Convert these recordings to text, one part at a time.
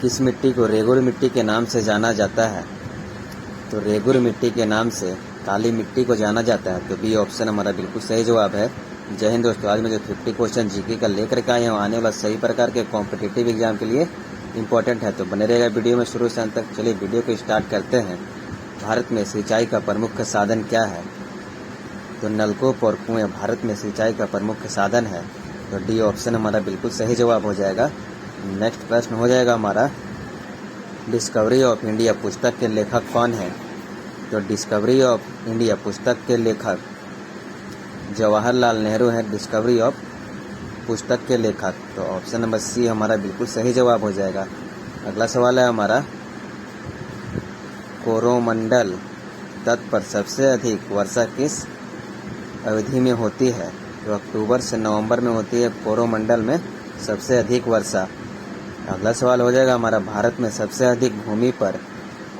किस मिट्टी को रेगुर मिट्टी के नाम से जाना जाता है? तो रेगुर मिट्टी के नाम से काली मिट्टी को जाना जाता है। तो बी ऑप्शन हमारा बिल्कुल सही जवाब है। जय हिंद दोस्तों, आज मैं जो 50 क्वेश्चन जीके का लेकर के आए हैं आने वाला सभी प्रकार के कॉम्पिटिटिव एग्जाम के लिए इंपॉर्टेंट है। तो बने रहेगा वीडियो में शुरू से अंत तक। चलिए वीडियो को स्टार्ट करते हैं। भारत में सिंचाई का प्रमुख साधन क्या है? तो नलकूप और कुएं भारत में सिंचाई का प्रमुख साधन है। तो डी ऑप्शन हमारा बिल्कुल सही जवाब हो जाएगा। नेक्स्ट प्रश्न हो जाएगा हमारा, डिस्कवरी ऑफ इंडिया पुस्तक के लेखक कौन है? तो डिस्कवरी ऑफ इंडिया पुस्तक के लेखक जवाहरलाल नेहरू हैं, डिस्कवरी ऑफ पुस्तक के लेखक। तो ऑप्शन नंबर सी हमारा बिल्कुल सही जवाब हो जाएगा। अगला सवाल है हमारा, कोरोमंडल तट पर सबसे अधिक वर्षा किस अवधि में होती है? तो अक्टूबर से नवंबर में होती है कोरोमंडल में सबसे अधिक वर्षा। अगला सवाल हो जाएगा हमारा, भारत में सबसे अधिक भूमि पर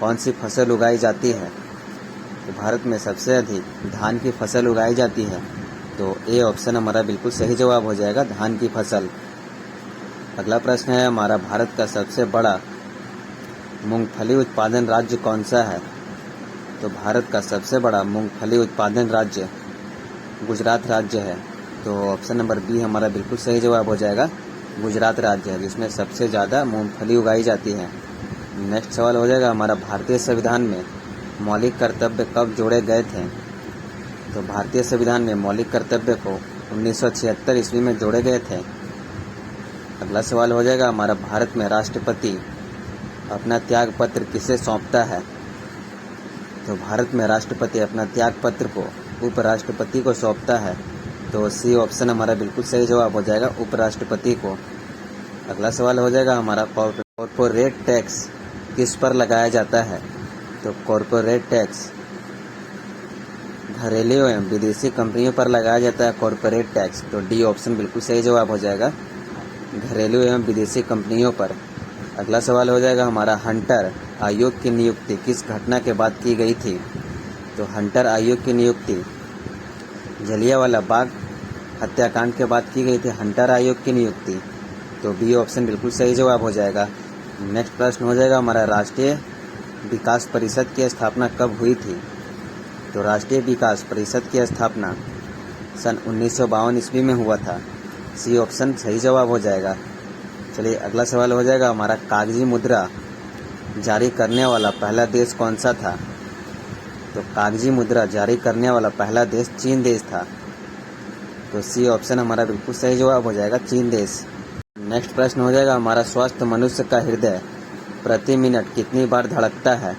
कौन सी फसल उगाई जाती है? तो भारत में सबसे अधिक धान की फसल उगाई जाती है। तो ए ऑप्शन हमारा बिल्कुल सही जवाब हो जाएगा, धान की फसल। अगला प्रश्न है हमारा, भारत का सबसे बड़ा मूंगफली उत्पादन राज्य कौन सा है? तो भारत का सबसे बड़ा मूंगफली उत्पादन राज्य गुजरात राज्य है। तो ऑप्शन नंबर बी हमारा बिल्कुल सही जवाब हो जाएगा, गुजरात राज्य है जिसमें सबसे ज़्यादा मूंगफली उगाई जाती है। नेक्स्ट सवाल हो जाएगा हमारा, भारतीय संविधान में मौलिक कर्तव्य कब जोड़े गए थे? तो भारतीय संविधान में मौलिक कर्तव्य को 1976 ईस्वी में जोड़े गए थे। अगला सवाल हो जाएगा हमारा, भारत में राष्ट्रपति अपना त्याग पत्र किसे सौंपता है? तो भारत में राष्ट्रपति अपना त्याग पत्र को उपराष्ट्रपति को सौंपता है। तो सी ऑप्शन हमारा बिल्कुल सही जवाब हो जाएगा, उपराष्ट्रपति को। अगला सवाल हो जाएगा हमारा, कॉर्पोरेट टैक्स किस पर लगाया जाता है? तो कॉर्पोरेट टैक्स घरेलू एवं विदेशी कंपनियों पर लगाया जाता है कॉर्पोरेट टैक्स। तो डी ऑप्शन बिल्कुल सही जवाब हो जाएगा, घरेलू एवं विदेशी कंपनियों पर। अगला सवाल हो जाएगा हमारा, हंटर आयोग की नियुक्ति किस घटना के बाद की गई थी? तो हंटर आयोग की नियुक्ति जलियांवाला बाग हत्याकांड के बाद की गई थी हंटर आयोग की नियुक्ति। तो बी ऑप्शन बिल्कुल सही जवाब हो जाएगा। नेक्स्ट प्रश्न हो जाएगा हमारा, राष्ट्रीय विकास परिषद की स्थापना कब हुई थी? तो राष्ट्रीय विकास परिषद की स्थापना सन 1952 ईस्वी में हुआ था। सी ऑप्शन सही जवाब हो जाएगा। चलिए अगला सवाल हो जाएगा हमारा, कागजी मुद्रा जारी करने वाला पहला देश कौन सा था? तो कागजी मुद्रा जारी करने वाला पहला देश चीन देश था। तो सी ऑप्शन हमारा बिल्कुल सही जवाब हो जाएगा, चीन देश। नेक्स्ट प्रश्न हो जाएगा हमारा, स्वस्थ मनुष्य का हृदय प्रति मिनट कितनी बार धड़कता है?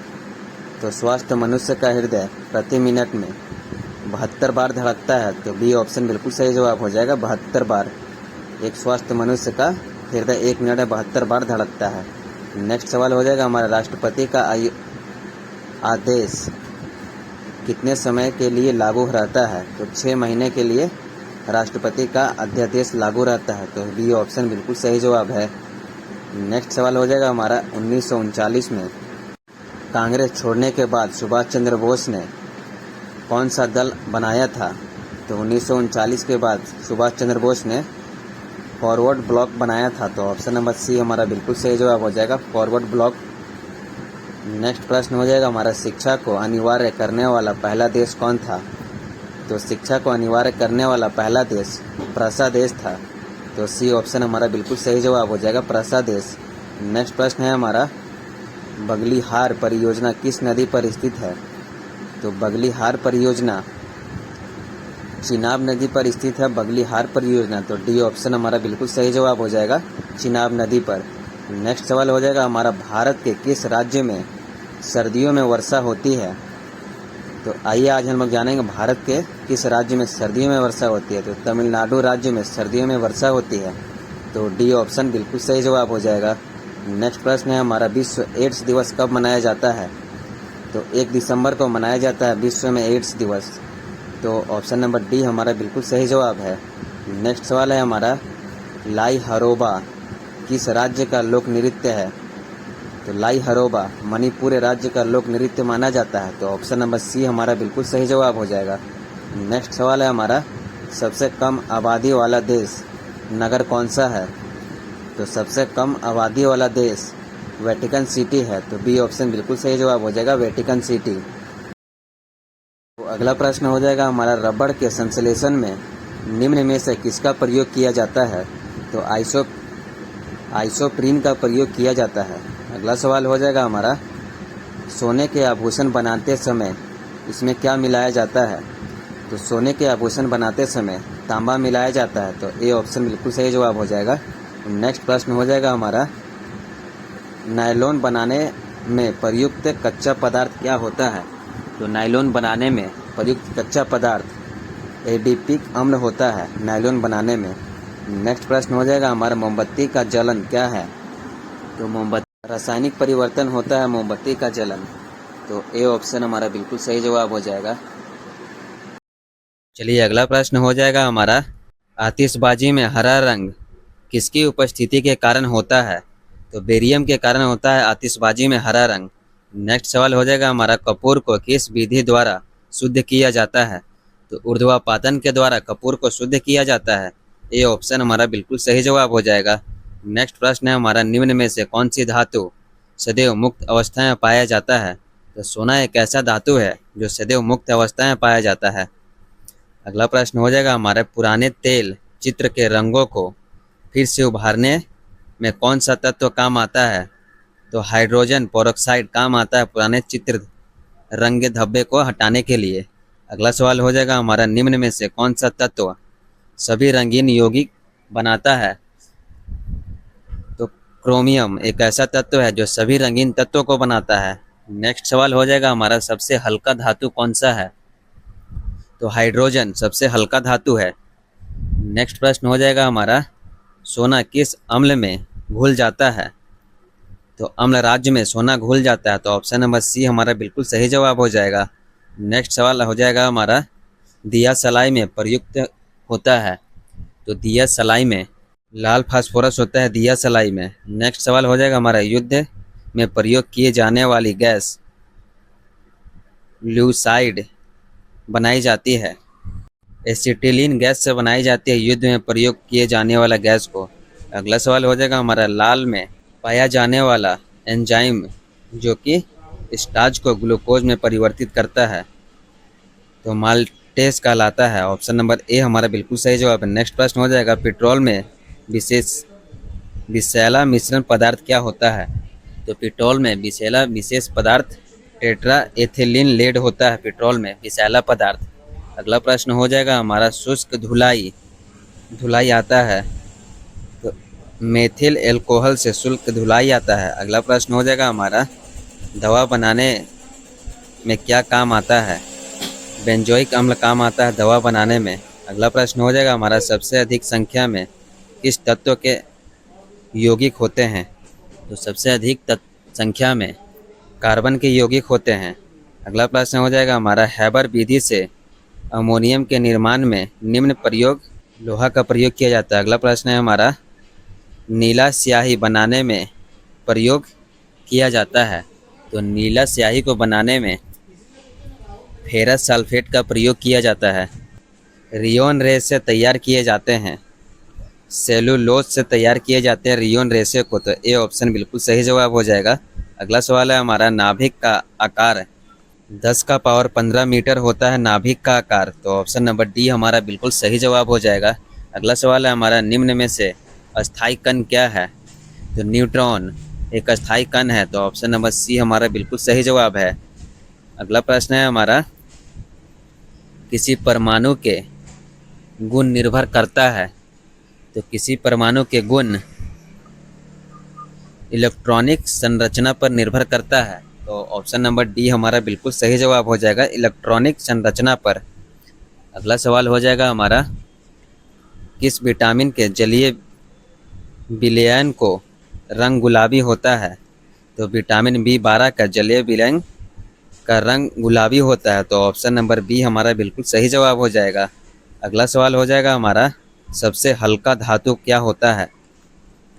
तो स्वस्थ मनुष्य का हृदय प्रति मिनट में 72 बार धड़कता है। तो बी ऑप्शन बिल्कुल सही जवाब हो जाएगा, 72 बार। एक स्वस्थ मनुष्य का हृदय 1 मिनट में 72 बार धड़कता है। नेक्स्ट सवाल हो जाएगा हमारा, राष्ट्रपति का आदेश कितने समय के लिए लागू रहता है? तो 6 महीने के लिए राष्ट्रपति का अध्यादेश लागू रहता है। तो बी ऑप्शन बिल्कुल सही जवाब है। नेक्स्ट सवाल हो जाएगा हमारा, 1939 में कांग्रेस छोड़ने के बाद सुभाष चंद्र बोस ने कौन सा दल बनाया था? तो 1939 के बाद सुभाष चंद्र बोस ने फॉरवर्ड ब्लॉक बनाया था। तो ऑप्शन नंबर सी हमारा बिल्कुल सही जवाब हो जाएगा, फॉरवर्ड ब्लॉक। नेक्स्ट प्रश्न हो जाएगा हमारा, शिक्षा को अनिवार्य करने वाला पहला देश कौन था? तो शिक्षा को अनिवार्य करने वाला पहला देश प्रसा देश था। तो सी ऑप्शन हमारा बिल्कुल सही जवाब हो जाएगा, प्रसा देश। नेक्स्ट प्रश्न है हमारा, बगलिहार परियोजना किस नदी पर स्थित है? तो बगलिहार परियोजना चिनाब नदी पर स्थित है, बगलिहार परियोजना। तो डी ऑप्शन हमारा बिल्कुल सही जवाब हो जाएगा, चिनाब नदी पर। नेक्स्ट सवाल हो जाएगा हमारा, भारत के किस राज्य में सर्दियों में वर्षा होती है? तो आइए आज हम लोग जानेंगे भारत के किस राज्य में सर्दियों में वर्षा होती है। तो तमिलनाडु राज्य में सर्दियों में वर्षा होती है। तो डी ऑप्शन बिल्कुल सही जवाब हो जाएगा। नेक्स्ट प्रश्न है हमारा, विश्व एड्स दिवस कब मनाया जाता है? तो 1 दिसंबर को मनाया जाता है विश्व में एड्स दिवस। तो ऑप्शन नंबर डी हमारा बिल्कुल सही जवाब है। नेक्स्ट सवाल है हमारा, लाई हरोबा किस राज्य का लोक नृत्य है? तो लाई हरोबा मणिपुर राज्य का लोक नृत्य माना जाता है। तो ऑप्शन नंबर सी हमारा बिल्कुल सही जवाब हो जाएगा। नेक्स्ट सवाल है हमारा, सबसे कम आबादी वाला देश नगर कौन सा है? तो सबसे कम आबादी वाला देश वेटिकन सिटी है, तो बी ऑप्शन बिल्कुल सही जवाब हो जाएगा, वेटिकन सिटी। तो अगला प्रश्न हो जाएगा हमारा, रबड़ के संश्लेषण में निम्न में से किसका प्रयोग किया जाता है? तो आइसोप्रीन का प्रयोग किया जाता है। अगला सवाल हो जाएगा हमारा, सोने के आभूषण बनाते समय इसमें क्या मिलाया जाता है? तो सोने के आभूषण बनाते समय तांबा मिलाया जाता है, तो ए ऑप्शन बिल्कुल सही जवाब हो जाएगा। नेक्स्ट प्रश्न हो जाएगा हमारा, नायलॉन बनाने में प्रयुक्त कच्चा पदार्थ क्या होता है? तो नायलॉन बनाने में प्रयुक्त कच्चा पदार्थ एडिपिक अम्ल होता है नायलॉन बनाने में। नेक्स्ट प्रश्न हो जाएगा हमारा, मोमबत्ती का जलन क्या है? तो मोमबत्ती रासायनिक परिवर्तन होता है मोमबत्ती का जलन, तो ए ऑप्शन हमारा बिल्कुल सही जवाब हो जाएगा। चलिए अगला प्रश्न हो जाएगा हमारा, आतिशबाजी में हरा रंग किसकी उपस्थिति के कारण होता है? तो बेरियम के कारण होता है आतिशबाजी में हरा रंग। नेक्स्ट सवाल हो जाएगा हमारा, कपूर को किस विधि द्वारा शुद्ध किया जाता है? तो ऊर्ध्वापातन के द्वारा कपूर को शुद्ध किया जाता है। ये ऑप्शन हमारा बिल्कुल सही जवाब हो जाएगा। नेक्स्ट प्रश्न है हमारा, निम्न में से कौन सी धातु सदैव मुक्त अवस्था में पाया जाता है? तो सोना एक ऐसा धातु है जो सदैव मुक्त अवस्था में पाया जाता है। अगला प्रश्न हो जाएगा हमारे, पुराने तेल चित्र के रंगों को फिर से उभारने में कौन सा तत्व काम आता है? तो हाइड्रोजन पेरोक्साइड काम आता है पुराने चित्र रंगे धब्बे को हटाने के लिए। अगला सवाल हो जाएगा हमारा, निम्न में से कौन सा तत्व सभी रंगीन यौगिक बनाता है? तो क्रोमियम एक ऐसा तत्व है जो सभी रंगीन तत्वों को बनाता है। नेक्स्ट सवाल हो जाएगा हमारा, सबसे हल्का धातु कौन सा है? तो हाइड्रोजन सबसे हल्का धातु है। नेक्स्ट प्रश्न हो जाएगा हमारा, सोना किस अम्ल में घुल जाता है? तो अम्ल राज्य में सोना घुल जाता है, तो ऑप्शन नंबर सी हमारा बिल्कुल सही जवाब हो जाएगा। नेक्स्ट सवाल हो जाएगा हमारा, दिया सलाई में प्रयुक्त होता है? तो दिया सलाई में लाल फास्फोरस होता है दिया सलाई में। नेक्स्ट सवाल हो जाएगा हमारा, युद्ध में प्रयोग किए जाने वाली गैस ल्यूसाइड बनाई जाती है? एसिटिलीन गैस से बनाई जाती है युद्ध में प्रयोग किए जाने वाला गैस को। अगला सवाल हो जाएगा हमारा, लाल में पाया जाने वाला एंजाइम जो कि स्टार्च को ग्लूकोज में परिवर्तित करता है, तो माल्टेज कहलाता है। ऑप्शन नंबर ए हमारा बिल्कुल सही जवाब है। नेक्स्ट प्रश्न हो जाएगा, पेट्रोल में विषैला मिश्रण पदार्थ क्या होता है? तो पेट्रोल में विषैला विशेष पदार्थ टेट्रा एथिलीन लेड होता है पेट्रोल में विषैला पदार्थ। अगला प्रश्न हो जाएगा हमारा, शुष्क धुलाई आता है? तो मेथिल एल्कोहल से शुष्क धुलाई आता है। अगला प्रश्न हो जाएगा हमारा, दवा बनाने में क्या काम आता है? बेंजोइक अम्ल काम आता है दवा बनाने में। अगला प्रश्न हो जाएगा हमारा, सबसे अधिक संख्या में किस तत्व के यौगिक होते हैं? तो सबसे अधिक संख्या में कार्बन के यौगिक होते हैं। अगला प्रश्न हो जाएगा हमारा, हैबर विधि से अमोनियम के निर्माण में निम्न प्रयोग लोहा का प्रयोग किया जाता है। अगला प्रश्न है हमारा, नीला स्याही बनाने में प्रयोग किया जाता है? तो नीला स्याही को बनाने में फेरस सल्फेट का प्रयोग किया जाता है। रियोन रेस से तैयार किए जाते हैं, सेलुलोज से तैयार किए जाते हैं रियोन रेसे को, तो ए ऑप्शन बिल्कुल सही जवाब हो जाएगा। अगला सवाल है हमारा, नाभिक का आकार 10 का पावर 15 मीटर होता है नाभिक का आकार, तो ऑप्शन नंबर डी हमारा बिल्कुल सही जवाब हो जाएगा। अगला सवाल है हमारा, निम्न में से अस्थायी कण क्या है? तो न्यूट्रॉन एक अस्थायी कण है, तो ऑप्शन नंबर सी हमारा बिल्कुल सही जवाब है। अगला प्रश्न है हमारा, किसी परमाणु के गुण निर्भर करता है? तो किसी परमाणु के गुण इलेक्ट्रॉनिक संरचना पर निर्भर करता है, तो ऑप्शन नंबर डी हमारा बिल्कुल सही जवाब हो जाएगा, इलेक्ट्रॉनिक संरचना पर। अगला सवाल हो जाएगा हमारा, किस विटामिन के जलीय विलयन को रंग गुलाबी होता है? तो विटामिन B12 का जलीय विलयन का रंग गुलाबी होता है, तो ऑप्शन नंबर बी हमारा बिल्कुल सही जवाब हो जाएगा। अगला सवाल हो जाएगा हमारा, सबसे हल्का धातु क्या होता है?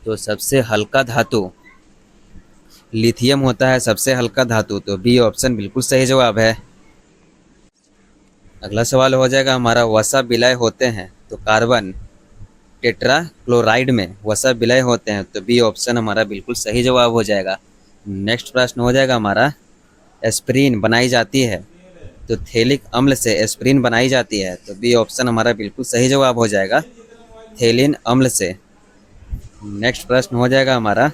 तो सबसे हल्का धातु लिथियम होता है सबसे हल्का धातु, तो बी ऑप्शन बिल्कुल सही जवाब है। अगला सवाल हो जाएगा हमारा, वसा विलय होते हैं? तो कार्बन टेट्रा क्लोराइड में वसा विलय होते हैं, तो बी ऑप्शन हमारा बिल्कुल सही जवाब हो जाएगा। नेक्स्ट प्रश्न हो जाएगा हमारा, एस्प्रिन बनाई जाती है तो थैलिक अम्ल से एस्प्रिन बनाई जाती है, तो बी ऑप्शन हमारा बिल्कुल सही जवाब हो जाएगा, थैलिन अम्ल से। नेक्स्ट प्रश्न हो जाएगा हमारा,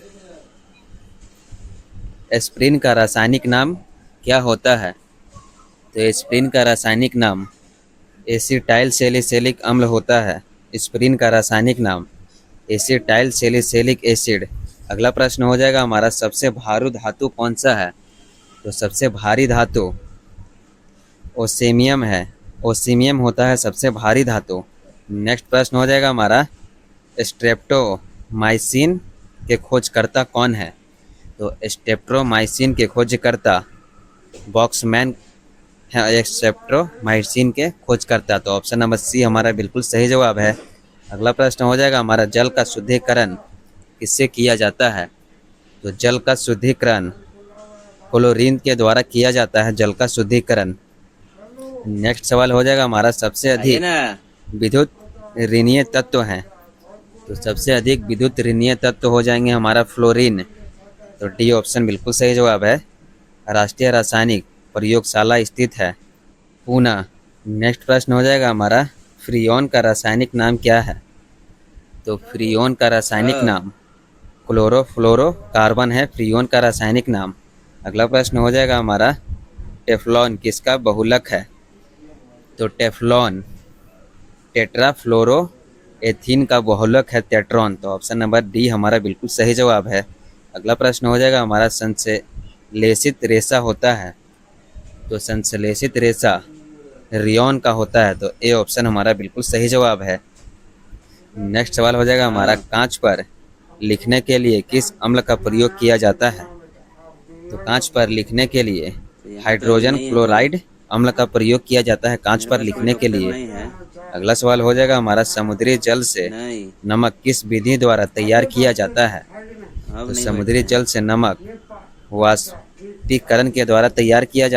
एस्प्रिन का रासायनिक नाम क्या होता है? तो एस्प्रिन का रासायनिक नाम एसिटाइल सैलिसिलिक अम्ल होता है। एस्प्रिन का रासायनिक नाम एसिटाइल सैलिसिलिक एसिड। अगला प्रश्न हो जाएगा हमारा, सबसे भारी धातु कौन सा है? तो सबसे भारी धातु ओसेमियम है। ओसेमियम होता है सबसे भारी धातु। नेक्स्ट प्रश्न हो जाएगा हमारा, स्ट्रेप्टोमाइसिन के खोजकर्ता कौन है? तो स्ट्रेप्टोमाइसिन के खोजकर्ता बॉक्समैन है, स्ट्रेप्टोमाइसिन के खोजकर्ता। तो ऑप्शन नंबर सी हमारा बिल्कुल सही जवाब है। अगला प्रश्न हो जाएगा हमारा, जल का शुद्धिकरण किससे किया जाता है? तो जल का शुद्धिकरण क्लोरीन के द्वारा किया जाता है, जल का शुद्धिकरण। नेक्स्ट सवाल हो जाएगा हमारा, सबसे अधिक विद्युत ऋणीय तत्व हैं। तो सबसे अधिक विद्युत ऋणीय तत्व हो जाएंगे हमारा फ्लोरीन। तो डी ऑप्शन बिल्कुल सही जवाब है। राष्ट्रीय रासायनिक प्रयोगशाला स्थित है पूना। नेक्स्ट प्रश्न हो जाएगा हमारा, फ्रियोन का रासायनिक नाम क्या है? तो फ्रियोन का रासायनिक नाम क्लोरोफ्लोरोकार्बन है, फ्रियोन का रासायनिक नाम। अगला प्रश्न हो जाएगा हमारा, टेफ्लॉन किसका बहुलक है? तो टेफ्लॉन टेट्राफ्लोरो एथीन का बहुलक है टेट्रॉन। तो ऑप्शन नंबर डी हमारा बिल्कुल सही जवाब है। अगला प्रश्न हो जाएगा हमारा, संश्लेषित रेशा होता है। तो संश्लेषित रेशा रियोन का होता है। तो ए ऑप्शन हमारा बिल्कुल सही जवाब है। नेक्स्ट सवाल हो जाएगा हमारा, कांच पर लिखने के लिए किस अम्ल का प्रयोग किया जाता है? तो कांच पर लिखने के लिए हाइड्रोजन क्लोराइड अम्ल का प्रयोग किया जाता है कांच पर लिखने के लिए। अगला सवाल हो जाएगा हमारा, समुद्री जल से नमक किस विधि द्वारा तैयार किया जाता है? तो समुद्री जल से नमक वाष्पीकरण के द्वारा तैयार किया जाता है।